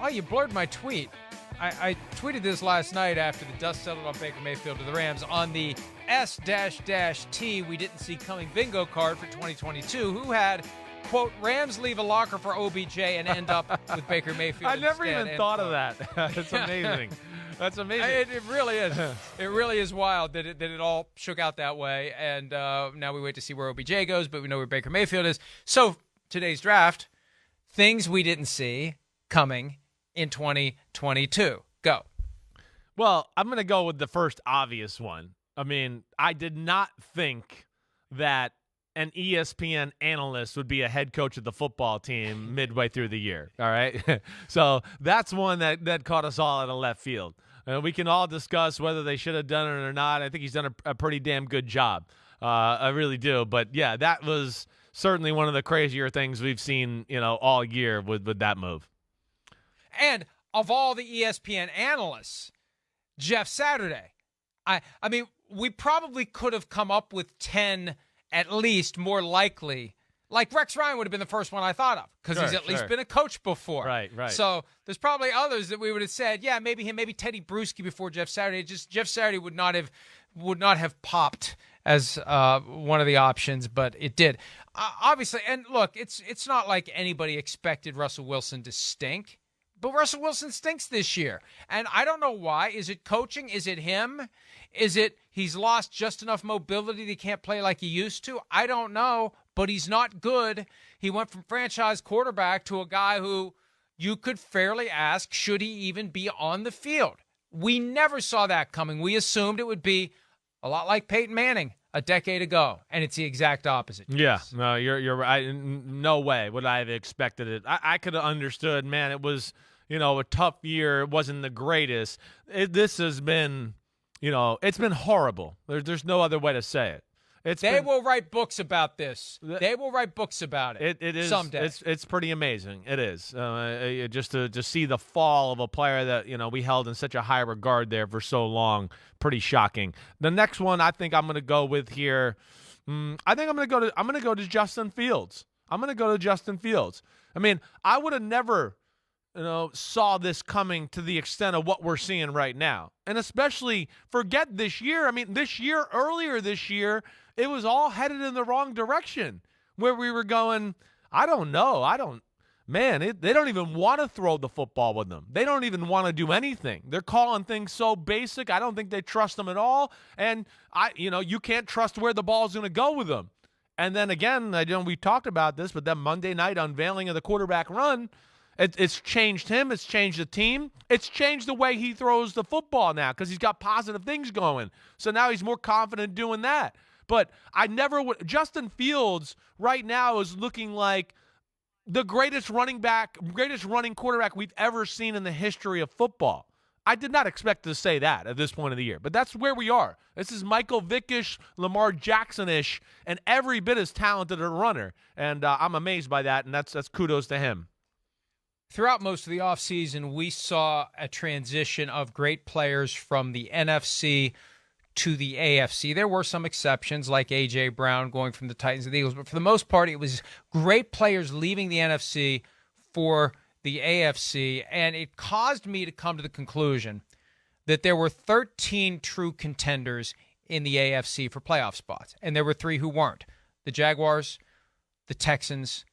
Oh, you blurred my tweet. I tweeted this last night after the dust settled on Baker Mayfield to the Rams on the S-T we didn't see coming bingo card for 2022. Who had, quote, Rams leave a locker for OBJ and end up with Baker Mayfield I never instead, even thought of that. That's amazing. That's amazing. It really is. It really is wild that it all shook out that way. And now we wait to see where OBJ goes, but we know where Baker Mayfield is. So today's draft, things we didn't see coming in 2022. Go. Well, I'm going to go with the first obvious one. I mean, I did not think that an ESPN analyst would be a head coach of the football team midway through the year. All right. So that's one that caught us all out of left field. We can all discuss whether they should have done it or not. I think he's done a pretty damn good job. I really do. But yeah, that was certainly one of the crazier things we've seen, all year with that move. And of all the ESPN analysts, Jeff Saturday, I mean, we probably could have come up with 10 at least more likely. Like Rex Ryan would have been the first one I thought of because he's at least been a coach before. Right. So there's probably others that we would have said, yeah, maybe him, maybe Teddy Bruschi before Jeff Saturday. Just Jeff Saturday would not have popped as one of the options, but it did. Obviously, and look, it's not like anybody expected Russell Wilson to stink. But Russell Wilson stinks this year. And I don't know why. Is it coaching? Is it him? Is it he's lost just enough mobility that he can't play like he used to? I don't know, but he's not good. He went from franchise quarterback to a guy who you could fairly ask, should he even be on the field? We never saw that coming. We assumed it would be a lot like Peyton Manning a decade ago, and it's the exact opposite. Yeah, no, you're right. No way would I have expected it. I could have understood, man, it was, a tough year. It wasn't the greatest. This has been, it's been horrible. There's no other way to say it. They will write books about this. They will write books about it. It is someday. It's pretty amazing. It is just to see the fall of a player that we held in such a high regard there for so long. Pretty shocking. The next one I think I'm going to go with here. I think I'm going to go to Justin Fields. I'm going to go to Justin Fields. I mean, I would have never saw this coming to the extent of what we're seeing right now. And especially forget this year. I mean, earlier this year, it was all headed in the wrong direction where we were going, I don't know. They don't even want to throw the football with them. They don't even want to do anything. They're calling things so basic. I don't think they trust them at all. And you can't trust where the ball is going to go with them. And then again, we talked about this, but that Monday night unveiling of the quarterback run, it's changed him. It's changed the team. It's changed the way he throws the football now because he's got positive things going. So now he's more confident doing that. But I never would. Justin Fields right now is looking like the greatest running quarterback we've ever seen in the history of football. I did not expect to say that at this point of the year, but that's where we are. This is Michael Vick-ish, Lamar Jackson-ish, and every bit as talented a runner. And I'm amazed by that, and that's kudos to him. Throughout most of the offseason, we saw a transition of great players from the NFC to the AFC. There were some exceptions like A.J. Brown going from the Titans to the Eagles, but for the most part, it was great players leaving the NFC for the AFC, and it caused me to come to the conclusion that there were 13 true contenders in the AFC for playoff spots, and there were 3 who weren't: the Jaguars, the Texans,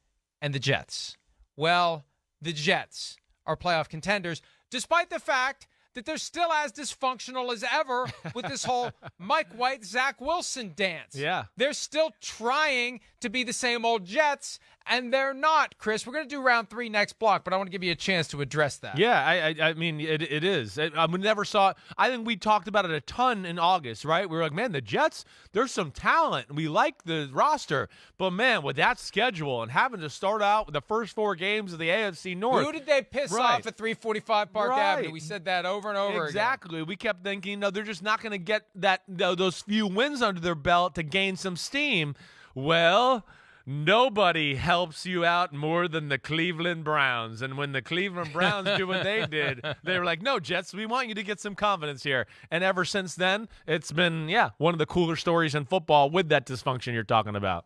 and the Jets. Well, the Jets are playoff contenders, despite the fact that they're still as dysfunctional as ever with this whole Mike White, Zach Wilson dance. Yeah. They're still trying to be the same old Jets, and they're not, Chris. We're going to do round 3 next block, but I want to give you a chance to address that. Yeah, I mean, it is. We never saw it. I think we talked about it a ton in August, right? We were like, man, the Jets, there's some talent. We like the roster. But, man, with that schedule and having to start out with the first 4 games of the AFC North. Who did they piss off at 345 Park Right. Avenue? We said that over and over Exactly. again. We kept thinking, no, they're just not going to get those few wins under their belt to gain some steam. Well, nobody helps you out more than the Cleveland Browns. And when the Cleveland Browns do what they did, they were like, no, Jets, we want you to get some confidence here. And ever since then, it's been, one of the cooler stories in football with that dysfunction you're talking about.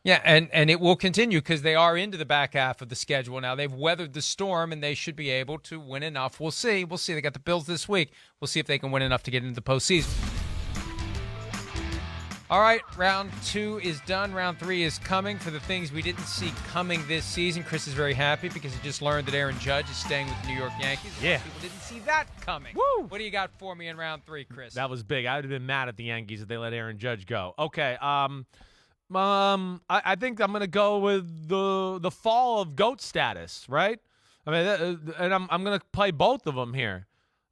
Yeah, and it will continue because they are into the back half of the schedule now. They've weathered the storm, and they should be able to win enough. We'll see. We'll see. They got the Bills this week. We'll see if they can win enough to get into the postseason. All right, round 2 is done. Round 3 is coming for the things we didn't see coming this season. Chris is very happy because he just learned that Aaron Judge is staying with the New York Yankees. Yeah. People didn't see that coming. Woo! What do you got for me in round 3, Chris? That was big. I would have been mad at the Yankees if they let Aaron Judge go. Okay, I think I'm going to go with the fall of GOAT status, right? I mean, and I'm going to play both of them here.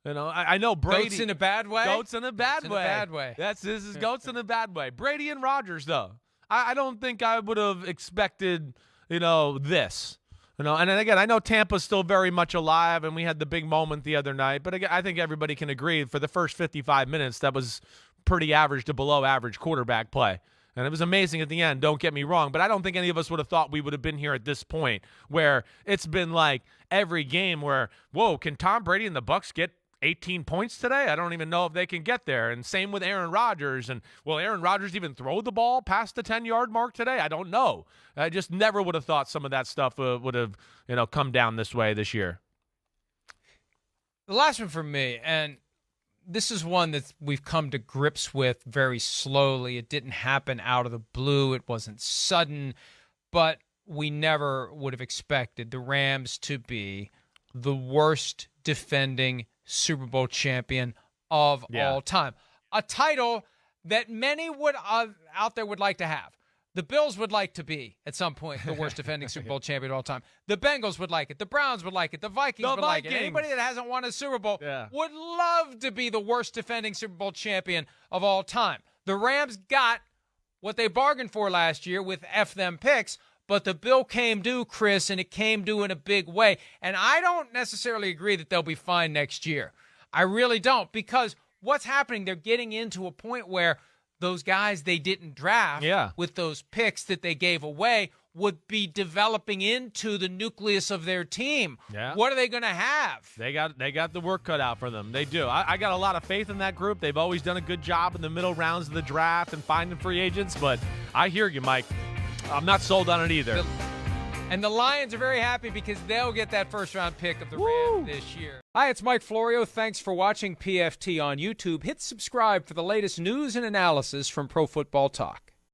You know, I know Brady. Goats in a bad way? Goats in a bad way. In a bad way. This is goats in a bad way. Brady and Rodgers, though. I don't think I would have expected, this. And then again, I know Tampa's still very much alive, and we had the big moment the other night. But again, I think everybody can agree for the first 55 minutes, that was pretty average to below average quarterback play. And it was amazing at the end, don't get me wrong. But I don't think any of us would have thought we would have been here at this point where it's been like every game where, whoa, can Tom Brady and the Bucs get 18 points today? I don't even know if they can get there. And same with Aaron Rodgers. And will Aaron Rodgers even throw the ball past the 10-yard mark today? I don't know. I just never would have thought some of that stuff would have, come down this way this year. The last one for me, and this is one that we've come to grips with very slowly. It didn't happen out of the blue. It wasn't sudden, but we never would have expected the Rams to be the worst defending Super Bowl champion of all time. A title that many out there would like to have. The Bills would like to be, at some point, the worst defending Super Bowl champion of all time. The Bengals would like it. The Browns would like it. The Vikings would like it. Anybody that hasn't won a Super Bowl would love to be the worst defending Super Bowl champion of all time. The Rams got what they bargained for last year with F them picks, but the bill came due, Chris, and it came due in a big way. And I don't necessarily agree that they'll be fine next year. I really don't, because what's happening, they're getting into a point where those guys they didn't draft with those picks that they gave away would be developing into the nucleus of their team. Yeah. What are they going to have? They got the work cut out for them. They do. I got a lot of faith in that group. They've always done a good job in the middle rounds of the draft and finding free agents, but I hear you, Mike. I'm not sold on it either. And the Lions are very happy because they'll get that first-round pick of the Rams this year. Hi, it's Mike Florio. Thanks for watching PFT on YouTube. Hit subscribe for the latest news and analysis from Pro Football Talk.